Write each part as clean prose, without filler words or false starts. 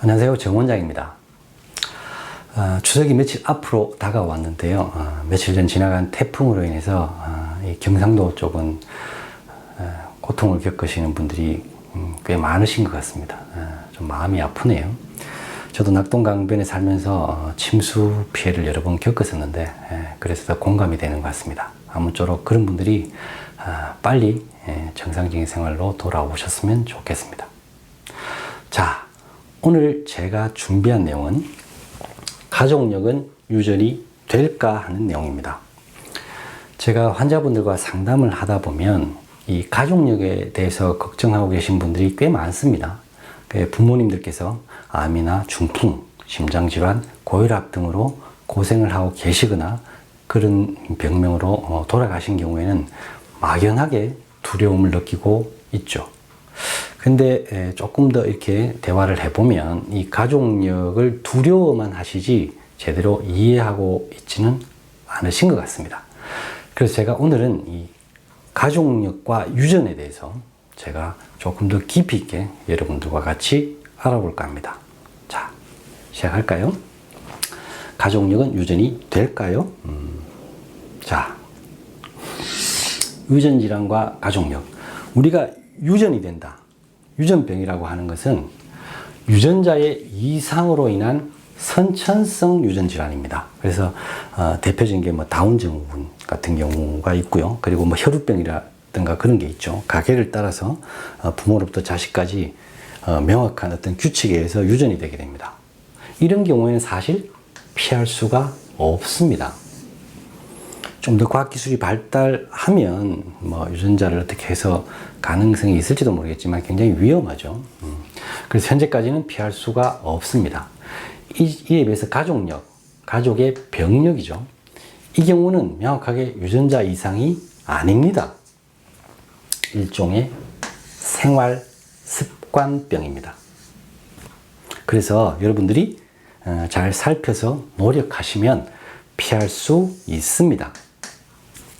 안녕하세요. 정 원장입니다. 추석이 며칠 앞으로 다가왔는데요. 며칠 전 지나간 태풍으로 인해서 이 경상도 쪽은 고통을 겪으시는 분들이 꽤 많으신 것 같습니다. 좀 마음이 아프네요. 저도 낙동강변에 살면서 침수 피해를 여러 번 겪었었는데 그래서 더 공감이 되는 것 같습니다. 아무쪼록 그런 분들이 빨리 정상적인 생활로 돌아오셨으면 좋겠습니다. 자, 오늘 제가 준비한 내용은 가족력은 유전이 될까 하는 내용입니다. 제가 환자분들과 상담을 하다 보면 이 가족력에 대해서 걱정하고 계신 분들이 꽤 많습니다. 부모님들께서 암이나 중풍, 심장질환, 고혈압 등으로 고생을 하고 계시거나 그런 병명으로 돌아가신 경우에는 막연하게 두려움을 느끼고 있죠. 근데 조금 더 이렇게 대화를 해보면 이 가족력을 두려워만 하시지 제대로 이해하고 있지는 않으신 것 같습니다. 그래서 제가 오늘은 이 가족력과 유전에 대해서 제가 조금 더 깊이 있게 여러분들과 같이 알아볼까 합니다. 자, 시작할까요? 가족력은 유전이 될까요? 자, 유전질환과 가족력. 우리가 유전이 된다. 유전병이라고 하는 것은 유전자의 이상으로 인한 선천성 유전질환입니다. 그래서 대표적인 게 뭐 다운 증후군 같은 경우가 있고요. 그리고 뭐 혈우병이라든가 그런 게 있죠. 가계를 따라서 부모로부터 자식까지 명확한 어떤 규칙에 의해서 유전이 되게 됩니다. 이런 경우에는 사실 피할 수가 없습니다. 좀 더 과학기술이 발달하면 뭐 유전자를 어떻게 해서 가능성이 있을지도 모르겠지만 굉장히 위험하죠. 그래서 현재까지는 피할 수가 없습니다. 이에 비해서 가족력, 가족의 병력이죠. 이 경우는 명확하게 유전자 이상이 아닙니다. 일종의 생활 습관병입니다. 그래서 여러분들이 잘 살펴서 노력하시면 피할 수 있습니다.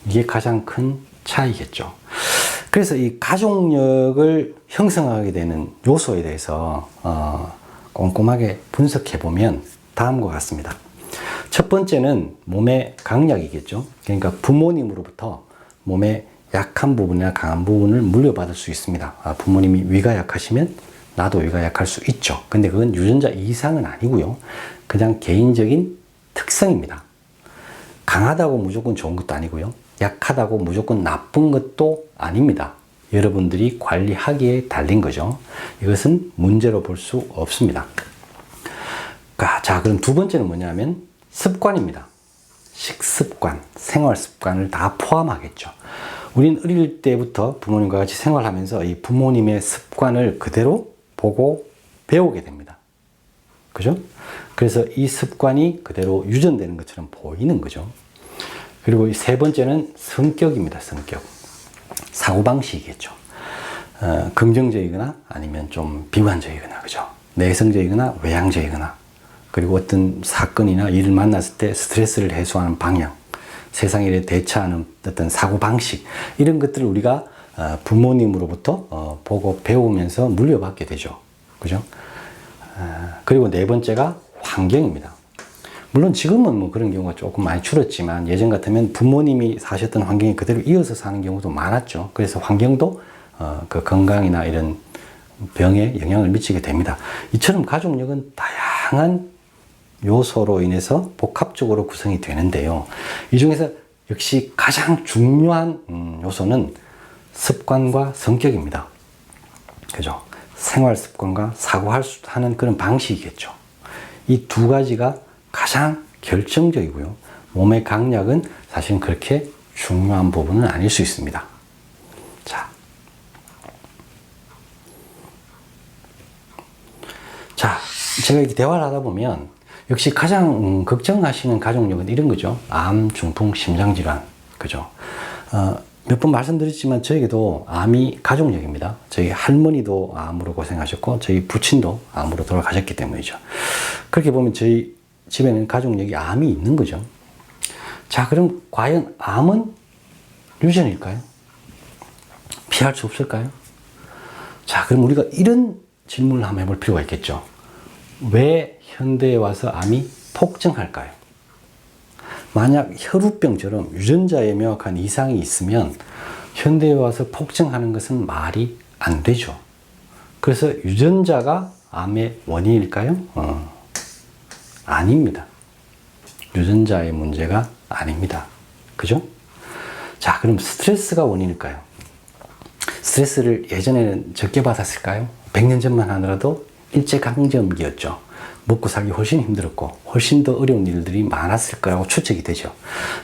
이게 가장 큰 차이겠죠. 그래서 이 가족력을 형성하게 되는 요소에 대해서 꼼꼼하게 분석해 보면 다음과 같습니다. 첫 번째는 몸의 강약이겠죠. 그러니까 부모님으로부터 몸의 약한 부분이나 강한 부분을 물려받을 수 있습니다. 부모님이 위가 약하시면 나도 위가 약할 수 있죠. 근데 그건 유전자 이상은 아니고요. 그냥 개인적인 특성입니다. 강하다고 무조건 좋은 것도 아니고요. 약하다고 무조건 나쁜 것도 아닙니다. 여러분들이 관리하기에 달린 거죠. 이것은 문제로 볼 수 없습니다. 자, 그럼 두 번째는 뭐냐면 습관입니다. 식습관, 생활습관을 다 포함하겠죠. 우린 어릴 때부터 부모님과 같이 생활하면서 이 부모님의 습관을 그대로 보고 배우게 됩니다. 그죠? 그래서 이 습관이 그대로 유전되는 것처럼 보이는 거죠. 그리고 이 세 번째는 성격입니다. 성격. 사고방식이겠죠. 긍정적이거나 아니면 좀 비관적이거나, 그죠? 내성적이거나 외향적이거나, 그리고 어떤 사건이나 일을 만났을 때 스트레스를 해소하는 방향, 세상 일에 대처하는 어떤 사고방식, 이런 것들을 우리가 부모님으로부터 보고 배우면서 물려받게 되죠. 그죠? 그리고 네 번째가 환경입니다. 물론 지금은 뭐 그런 경우가 조금 많이 줄었지만 예전 같으면 부모님이 사셨던 환경이 그대로 이어서 사는 경우도 많았죠. 그래서 환경도 그 건강이나 이런 병에 영향을 미치게 됩니다. 이처럼 가족력은 다양한 요소로 인해서 복합적으로 구성이 되는데요. 이 중에서 역시 가장 중요한 요소는 습관과 성격입니다. 그죠? 생활 습관과 사고하는 그런 방식이겠죠. 이 두 가지가 가장 결정적이고요. 몸의 강약은 사실 그렇게 중요한 부분은 아닐 수 있습니다. 자, 제가 이렇게 대화를 하다 보면 역시 가장 걱정하시는 가족력은 이런 거죠. 암, 중풍, 심장질환. 그죠? 몇 번 말씀드렸지만 저에게도 암이 가족력입니다. 저희 할머니도 암으로 고생하셨고 저희 부친도 암으로 돌아가셨기 때문이죠. 그렇게 보면 저희 집에는 가족력이 암이 있는 거죠. 자, 그럼 과연 암은 유전일까요? 피할 수 없을까요? 자, 그럼 우리가 이런 질문을 한번 해볼 필요가 있겠죠. 왜 현대에 와서 암이 폭증할까요? 만약 혈우병처럼 유전자에 명확한 이상이 있으면 현대에 와서 폭증하는 것은 말이 안 되죠. 그래서 유전자가 암의 원인일까요? 아닙니다. 유전자의 문제가 아닙니다. 그죠? 자, 그럼 스트레스가 원인일까요? 스트레스를 예전에는 적게 받았을까요? 100년 전만 하더라도 일제강점기였죠. 먹고 살기 훨씬 힘들었고 훨씬 더 어려운 일들이 많았을 거라고 추측이 되죠.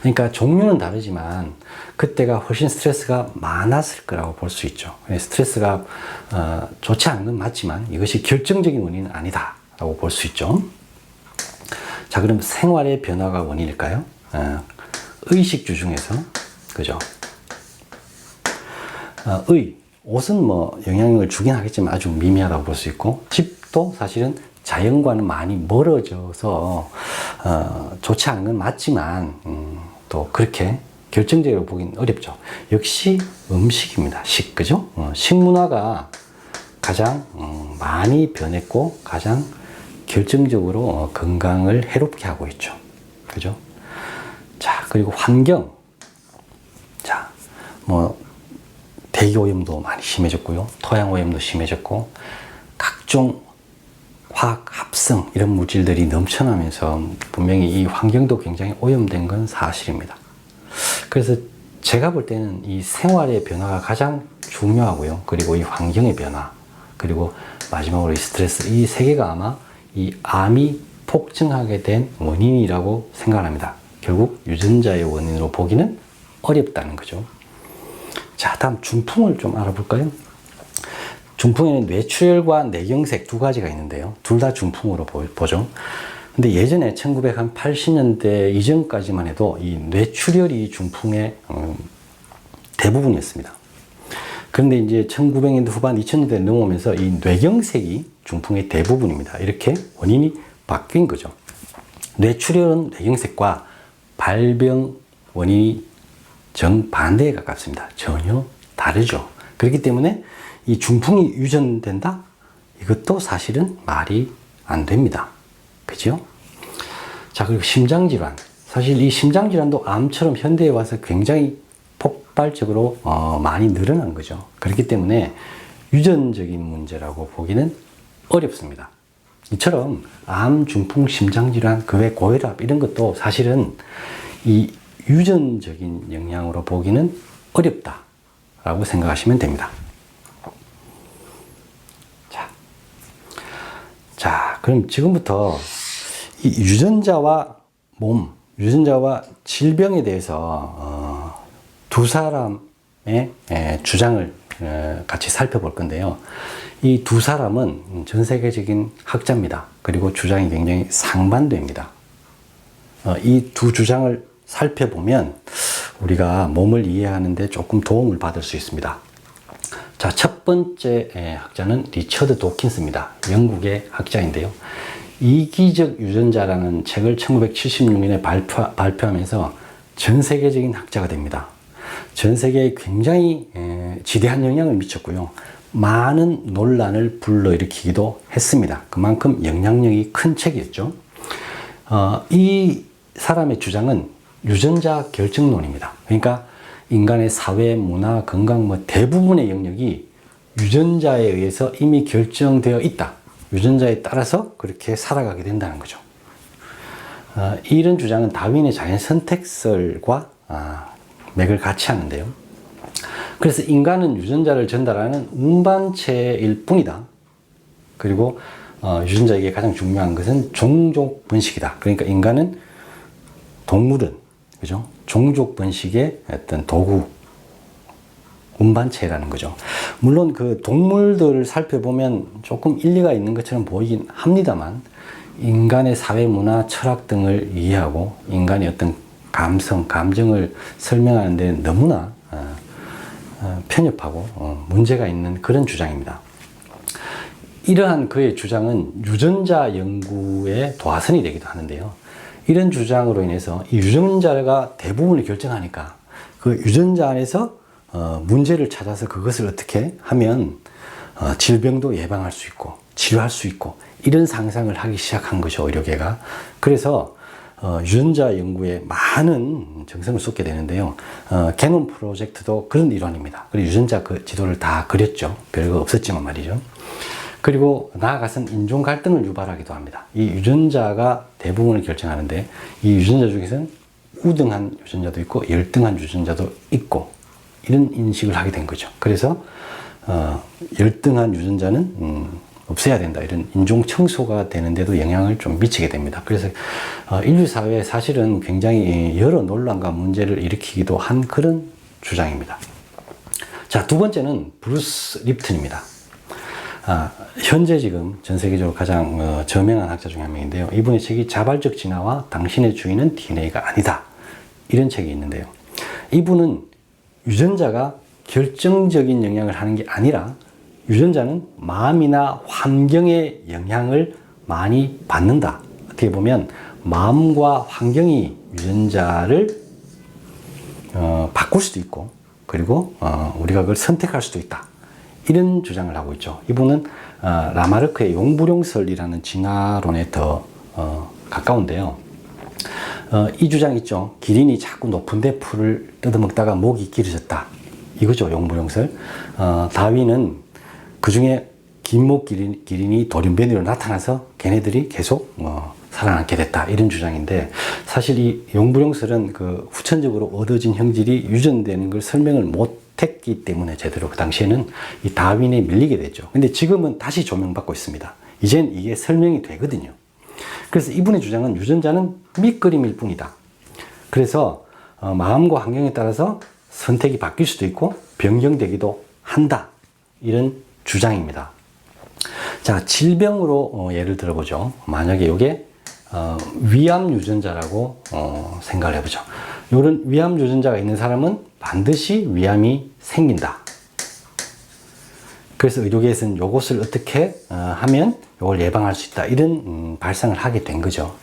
그러니까 종류는 다르지만 그때가 훨씬 스트레스가 많았을 거라고 볼 수 있죠. 스트레스가 좋지 않은 건 맞지만 이것이 결정적인 원인은 아니다 라고 볼 수 있죠. 자, 그럼 생활의 변화가 원인일까요? 의식주 중에서, 그죠? 옷은 뭐 영향을 주긴 하겠지만 아주 미미하다고 볼 수 있고, 집도 사실은 자연과는 많이 멀어져서 좋지 않은 건 맞지만 또 그렇게 결정적으로 보긴 어렵죠. 역시 음식입니다. 그죠? 식문화가 가장 많이 변했고 가장 결정적으로 건강을 해롭게 하고 있죠. 그죠? 자, 그리고 환경. 자, 뭐 대기오염도 많이 심해졌고요. 토양오염도 심해졌고 각종 화학 합성 이런 물질들이 넘쳐나면서 분명히 이 환경도 굉장히 오염된 건 사실입니다. 그래서 제가 볼 때는 이 생활의 변화가 가장 중요하고요. 그리고 이 환경의 변화, 그리고 마지막으로 이 스트레스, 이 세 개가 아마 이 암이 폭증하게 된 원인이라고 생각합니다. 결국 유전자의 원인으로 보기는 어렵다는 거죠. 자, 다음 중풍을 좀 알아볼까요? 중풍에는 뇌출혈과 뇌경색 두 가지가 있는데요. 둘 다 중풍으로 보죠. 근데 예전에 1980년대 이전까지만 해도 이 뇌출혈이 중풍의 대부분이었습니다. 그런데 이제 1900년대 후반 2000년대 넘어오면서 이 뇌경색이 중풍의 대부분입니다. 이렇게 원인이 바뀐 거죠. 뇌출혈은 뇌경색과 발병 원인이 정반대에 가깝습니다. 전혀 다르죠. 그렇기 때문에 이 중풍이 유전된다? 이것도 사실은 말이 안 됩니다. 그죠? 자, 그리고 심장질환. 사실 이 심장질환도 암처럼 현대에 와서 굉장히 폭발적으로 많이 늘어난 거죠. 그렇기 때문에 유전적인 문제라고 보기는 어렵습니다. 이처럼 암, 중풍, 심장질환, 그 외 고혈압 이런 것도 사실은 이 유전적인 영향으로 보기는 어렵다라고 생각하시면 됩니다. 자, 그럼 지금부터 이 유전자와 유전자와 질병에 대해서 두 사람의 주장을 같이 살펴볼 건데요. 이 두 사람은 전 세계적인 학자입니다. 그리고 주장이 굉장히 상반됩니다. 이 두 주장을 살펴보면 우리가 몸을 이해하는 데 조금 도움을 받을 수 있습니다. 자, 첫 번째 학자는 리처드 도킨스입니다. 영국의 학자인데요. 이기적 유전자라는 책을 1976년에 발표하면서 전 세계적인 학자가 됩니다. 전 세계에 굉장히 지대한 영향을 미쳤고요. 많은 논란을 불러일으키기도 했습니다. 그만큼 영향력이 큰 책이었죠. 이 사람의 주장은 유전자 결정론입니다. 그러니까 인간의 사회, 문화, 건강 대부분의 영역이 유전자에 의해서 이미 결정되어 있다. 유전자에 따라서 그렇게 살아가게 된다는 거죠. 이런 주장은 다윈의 자연 선택설과 맥을 같이 하는데요. 그래서 인간은 유전자를 전달하는 운반체일 뿐이다. 그리고 유전자에게 가장 중요한 것은 종족 번식이다. 그러니까 인간은 동물은, 그죠? 종족 번식의 어떤 도구, 운반체라는 거죠. 물론 그 동물들을 살펴보면 조금 일리가 있는 것처럼 보이긴 합니다만, 인간의 사회, 문화, 철학 등을 이해하고 인간의 어떤 감성, 감정을 설명하는 데 너무나 편협하고 문제가 있는 그런 주장입니다. 이러한 그의 주장은 유전자 연구의 도화선이 되기도 하는데요. 이런 주장으로 인해서 이 유전자가 대부분을 결정하니까 그 유전자 안에서 문제를 찾아서 그것을 어떻게 하면 질병도 예방할 수 있고 치료할 수 있고 이런 상상을 하기 시작한 거죠, 의료계가. 그래서 유전자 연구에 많은 정성을 쏟게 되는데요. 게놈 프로젝트도 그런 일환입니다. 그리고 유전자 그 지도를 다 그렸죠. 별거 없었지만 말이죠. 그리고 나아가서는 인종 갈등을 유발하기도 합니다. 이 유전자가 대부분을 결정하는데 이 유전자 중에서는 우등한 유전자도 있고 열등한 유전자도 있고 이런 인식을 하게 된 거죠. 그래서 열등한 유전자는 없애야 된다. 이런 인종 청소가 되는데도 영향을 좀 미치게 됩니다. 그래서 인류 사회에 사실은 굉장히 여러 논란과 문제를 일으키기도 한 그런 주장입니다. 자, 두 번째는 브루스 립튼입니다. 현재 지금 전 세계적으로 가장 저명한 학자 중에 한 명인데요. 이분의 책이 자발적 진화와 당신의 주인은 DNA가 아니다. 이런 책이 있는데요. 이분은 유전자가 결정적인 영향을 하는 게 아니라 유전자는 마음이나 환경의 영향을 많이 받는다. 어떻게 보면 마음과 환경이 유전자를 바꿀 수도 있고 그리고 우리가 그걸 선택할 수도 있다. 이런 주장을 하고 있죠. 이분은 라마르크의 용불용설이라는 진화론에 더 가까운데요. 이 주장 있죠. 기린이 자꾸 높은데 풀을 뜯어먹다가 목이 길어졌다. 이거죠. 용불용설. 다윈은 그 중에 긴목 기린이 돌연변이로 나타나서 걔네들이 계속 살아남게 됐다. 이런 주장인데 사실 이 용불용설은 그 후천적으로 얻어진 형질이 유전되는 걸 설명을 못했기 때문에 제대로 그 당시에는 이 다윈에 밀리게 됐죠. 근데 지금은 다시 조명받고 있습니다. 이젠 이게 설명이 되거든요. 그래서 이분의 주장은 유전자는 밑그림일 뿐이다. 그래서 마음과 환경에 따라서 선택이 바뀔 수도 있고 변경되기도 한다. 이런 주장입니다. 자, 질병으로 예를 들어보죠. 만약에 이게 위암 유전자라고 생각을 해보죠. 이런 위암 유전자가 있는 사람은 반드시 위암이 생긴다. 그래서 의료계에서는 이것을 어떻게 하면 이걸 예방할 수 있다. 이런 발상을 하게 된 거죠.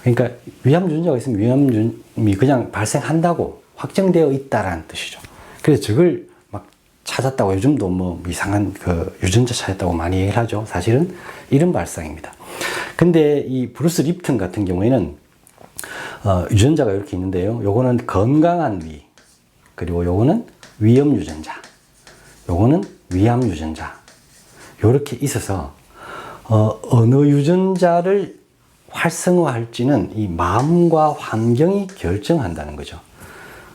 그러니까 위암 유전자가 있으면 위암이 그냥 발생한다고 확정되어 있다라는 뜻이죠. 그래서 저걸 막 찾았다고 요즘도 뭐 이상한 그 유전자 찾았다고 많이 얘기를 하죠. 사실은 이런 발상입니다. 근데 이 브루스 립튼 같은 경우에는 유전자가 이렇게 있는데요. 요거는 건강한 위, 그리고 요거는 위험 유전자, 요거는 위암 유전자. 요렇게 있어서 어느 유전자를 활성화할지는 이 마음과 환경이 결정한다는 거죠.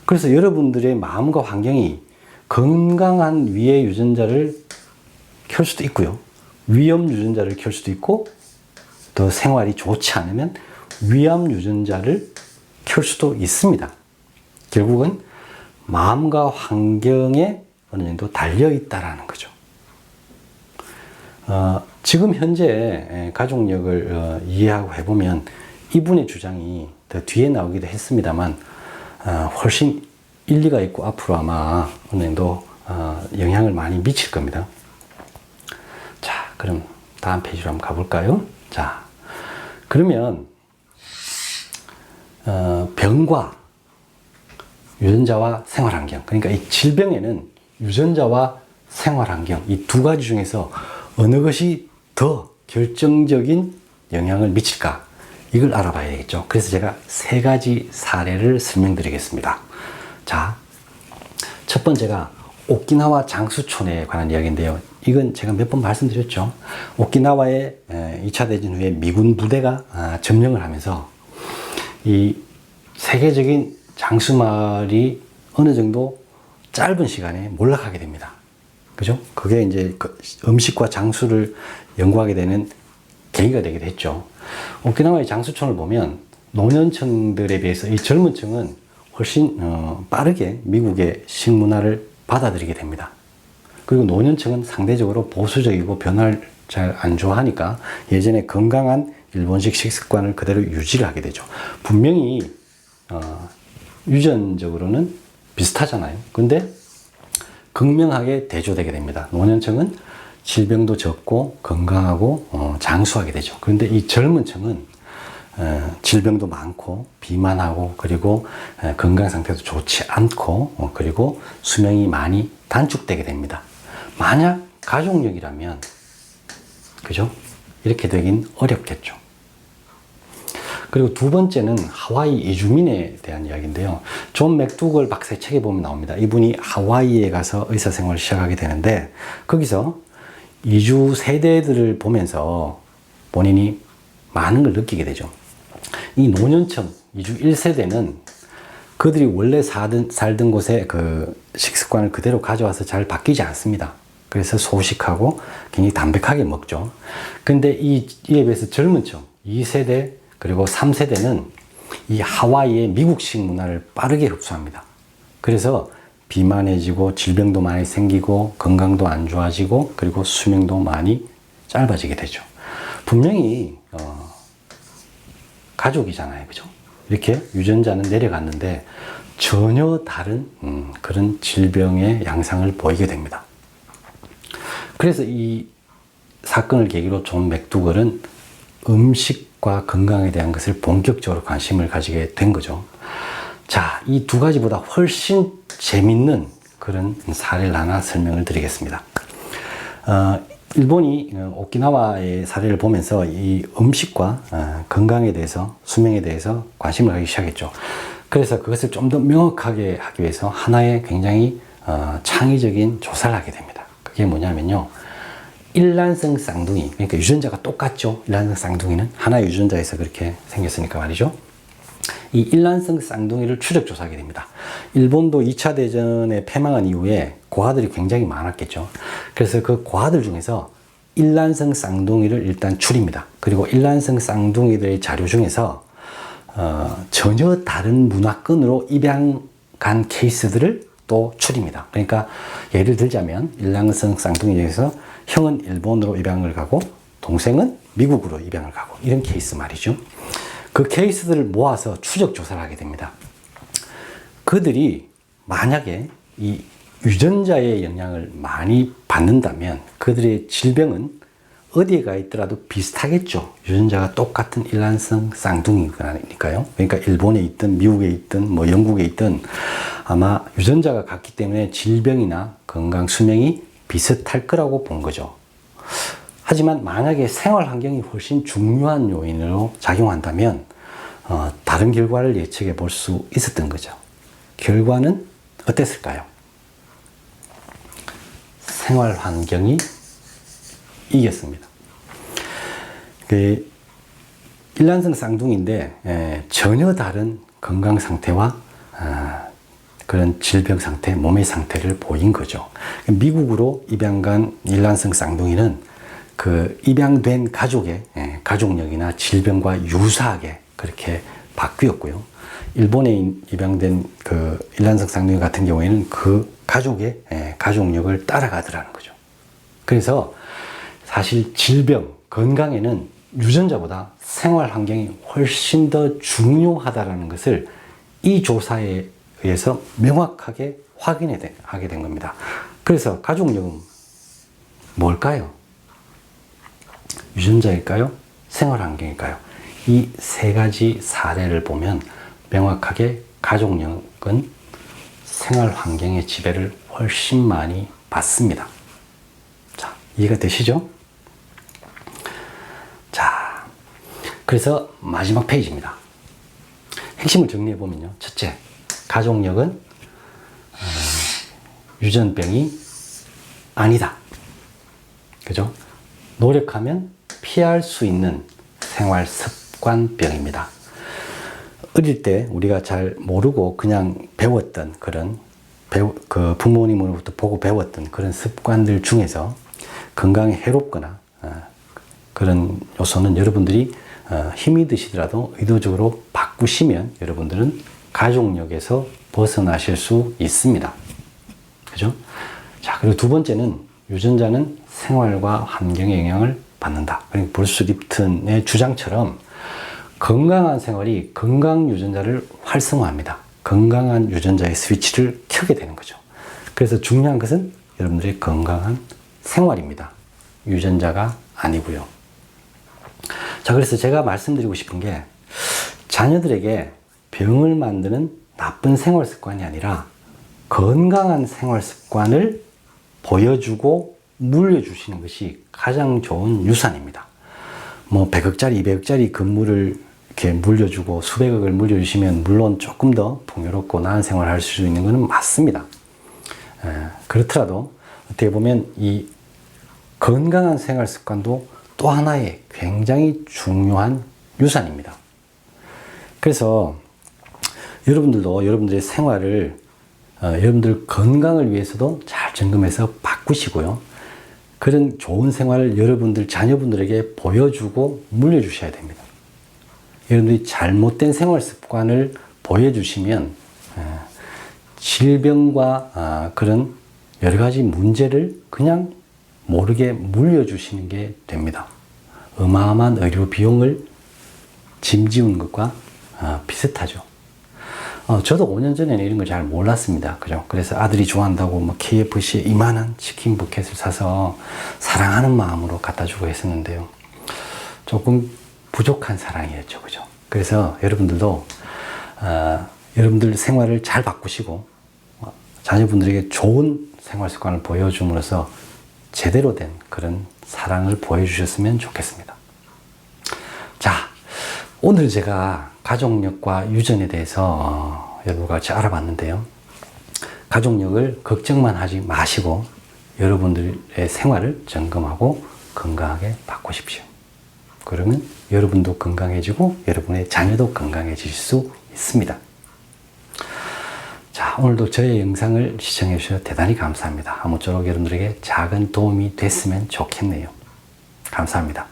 그래서 여러분들의 마음과 환경이 건강한 위의 유전자를 켤 수도 있고요. 위험 유전자를 켤 수도 있고 더 생활이 좋지 않으면 위암 유전자를 켤 수도 있습니다. 결국은 마음과 환경에 어느 정도 달려있다라는 거죠. 지금 현재 가족력을 이해하고 해보면 이분의 주장이 더 뒤에 나오기도 했습니다만 훨씬 일리가 있고 앞으로 아마 어느 정도 영향을 많이 미칠 겁니다. 자, 그럼 다음 페이지로 한번 가볼까요? 자, 그러면 병과 유전자와 생활환경, 그러니까 이 질병에는 유전자와 생활환경 이 두 가지 중에서 어느 것이 더 결정적인 영향을 미칠까, 이걸 알아봐야 되겠죠. 그래서 제가 세 가지 사례를 설명드리겠습니다. 자, 첫 번째가 오키나와 장수촌에 관한 이야기인데요. 이건 제가 몇 번 말씀드렸죠. 오키나와의 2차 대전 후에 미군 부대가 점령을 하면서 이 세계적인 장수마을이 어느 정도 짧은 시간에 몰락하게 됩니다. 그죠? 그게 이제 음식과 장수를 연구하게 되는 계기가 되기도 했죠. 오키나와의 장수촌을 보면 노년층들에 비해서 이 젊은 층은 훨씬 빠르게 미국의 식문화를 받아들이게 됩니다. 그리고 노년층은 상대적으로 보수적이고 변화를 잘 안 좋아하니까 예전에 건강한 일본식 식습관을 그대로 유지를 하게 되죠. 분명히 유전적으로는 비슷하잖아요. 근데 극명하게 대조되게 됩니다. 노년층은 질병도 적고 건강하고 장수하게 되죠. 그런데 이 젊은 층은 질병도 많고 비만하고 그리고 건강 상태도 좋지 않고 그리고 수명이 많이 단축되게 됩니다. 만약 가족력이라면, 그죠? 이렇게 되긴 어렵겠죠. 그리고 두 번째는 하와이 이주민에 대한 이야기인데요. 존 맥두걸 박사의 책에 보면 나옵니다. 이분이 하와이에 가서 의사생활을 시작하게 되는데 거기서 이주 세대들을 보면서 본인이 많은 걸 느끼게 되죠. 이 노년층 이주 1세대는 그들이 원래 살던 곳에 그 식습관을 그대로 가져와서 잘 바뀌지 않습니다. 그래서 소식하고 굉장히 담백하게 먹죠. 근데 이에 비해서 젊은 층 2세대 그리고 3세대는 이 하와이의 미국식 문화를 빠르게 흡수합니다. 그래서 비만해지고 질병도 많이 생기고 건강도 안 좋아지고 그리고 수명도 많이 짧아지게 되죠. 분명히 가족이잖아요. 그죠? 이렇게 유전자는 내려갔는데 전혀 다른 그런 질병의 양상을 보이게 됩니다. 그래서 이 사건을 계기로 존 맥두걸은 음식과 건강에 대한 것을 본격적으로 관심을 가지게 된 거죠. 자, 이 두 가지보다 훨씬 재밌는 그런 사례를 하나 설명을 드리겠습니다. 일본이 오키나와의 사례를 보면서 이 음식과 건강에 대해서, 수명에 대해서 관심을 가지기 시작했죠. 그래서 그것을 좀 더 명확하게 하기 위해서 하나의 굉장히 창의적인 조사를 하게 됩니다. 그게 뭐냐면요. 일란성 쌍둥이, 그러니까 유전자가 똑같죠. 일란성 쌍둥이는 하나의 유전자에서 그렇게 생겼으니까 말이죠. 이 일란성 쌍둥이를 추적 조사하게 됩니다. 일본도 2차 대전에 패망한 이후에 고아들이 굉장히 많았겠죠. 그래서 그 고아들 중에서 일란성 쌍둥이를 일단 추립니다. 그리고 일란성 쌍둥이들의 자료 중에서 전혀 다른 문화권으로 입양 간 케이스들을 또 추립니다. 그러니까 예를 들자면 일란성 쌍둥이 중에서 형은 일본으로 입양을 가고 동생은 미국으로 입양을 가고 이런 케이스 말이죠. 그 케이스들을 모아서 추적 조사를 하게 됩니다. 그들이 만약에 이 유전자의 영향을 많이 받는다면 그들의 질병은 어디에 가 있더라도 비슷하겠죠. 유전자가 똑같은 일란성 쌍둥이니까요. 그러니까 일본에 있든 미국에 있든 뭐 영국에 있든 아마 유전자가 같기 때문에 질병이나 건강 수명이 비슷할 거라고 본 거죠. 하지만 만약에 생활 환경이 훨씬 중요한 요인으로 작용한다면 다른 결과를 예측해 볼 수 있었던 거죠. 결과는 어땠을까요? 생활 환경이 이겼습니다. 그 일란성 쌍둥이인데 전혀 다른 건강 상태와 그런 질병 상태, 몸의 상태를 보인 거죠. 미국으로 입양간 일란성 쌍둥이는 그 입양된 가족의 가족력이나 질병과 유사하게 그렇게 바뀌었고요. 일본에 입양된 그 일란성 쌍둥이 같은 경우에는 그 가족의 가족력을 따라가더라는 거죠. 그래서 사실 질병, 건강에는 유전자보다 생활 환경이 훨씬 더 중요하다는 것을 이 조사에 의해서 명확하게 확인하게 된 겁니다. 그래서 가족력은 뭘까요? 유전자일까요? 생활 환경일까요? 이 세 가지 사례를 보면 명확하게 가족력은 생활 환경의 지배를 훨씬 많이 받습니다. 자, 이해가 되시죠? 자, 그래서 마지막 페이지입니다. 핵심을 정리해 보면요. 첫째, 가족력은 유전병이 아니다. 그죠? 노력하면 피할 수 있는 생활 습관병입니다. 어릴 때 우리가 잘 모르고 그냥 배웠던 그 부모님으로부터 보고 배웠던 그런 습관들 중에서 건강에 해롭거나 그런 요소는 여러분들이 힘이 드시더라도 의도적으로 바꾸시면 여러분들은 가족력에서 벗어나실 수 있습니다. 그죠? 자, 그리고 두 번째는 유전자는 생활과 환경의 영향을 받는다. 그러니까 브루스 립튼의 주장처럼 건강한 생활이 건강 유전자를 활성화합니다. 건강한 유전자의 스위치를 켜게 되는 거죠. 그래서 중요한 것은 여러분들의 건강한 생활입니다. 유전자가 아니고요. 자, 그래서 제가 말씀드리고 싶은 게 자녀들에게 병을 만드는 나쁜 생활 습관이 아니라 건강한 생활 습관을 보여주고 물려주시는 것이 가장 좋은 유산입니다. 뭐 100억짜리, 200억짜리 건물을 이렇게 물려주고 수백억을 물려주시면 물론 조금 더 풍요롭고 나은 생활을 할 수 있는 것은 맞습니다. 그렇더라도 어떻게 보면 이 건강한 생활 습관도 또 하나의 굉장히 중요한 유산입니다. 그래서 여러분들도 여러분들의 생활을 여러분들 건강을 위해서도 잘 점검해서 바꾸시고요. 그런 좋은 생활을 여러분들 자녀분들에게 보여주고 물려주셔야 됩니다. 여러분들이 잘못된 생활 습관을 보여주시면 질병과 그런 여러 가지 문제를 그냥 모르게 물려주시는 게 됩니다. 어마어마한 의료 비용을 짐지우는 것과 비슷하죠. 저도 5년 전에는 이런 걸 잘 몰랐습니다. 그죠? 그래서 아들이 좋아한다고 뭐 KFC에 이만한 치킨 버켓을 사서 사랑하는 마음으로 갖다 주고 했었는데요. 조금 부족한 사랑이었죠. 그죠? 그래서 여러분들도, 여러분들 생활을 잘 바꾸시고, 자녀분들에게 좋은 생활 습관을 보여줌으로써 제대로 된 그런 사랑을 보여주셨으면 좋겠습니다. 자, 오늘 제가 가족력과 유전에 대해서 여러분과 같이 알아봤는데요. 가족력을 걱정만 하지 마시고 여러분들의 생활을 점검하고 건강하게 바꾸십시오. 그러면 여러분도 건강해지고 여러분의 자녀도 건강해질 수 있습니다. 자, 오늘도 저의 영상을 시청해 주셔서 대단히 감사합니다. 아무쪼록 여러분들에게 작은 도움이 됐으면 좋겠네요. 감사합니다.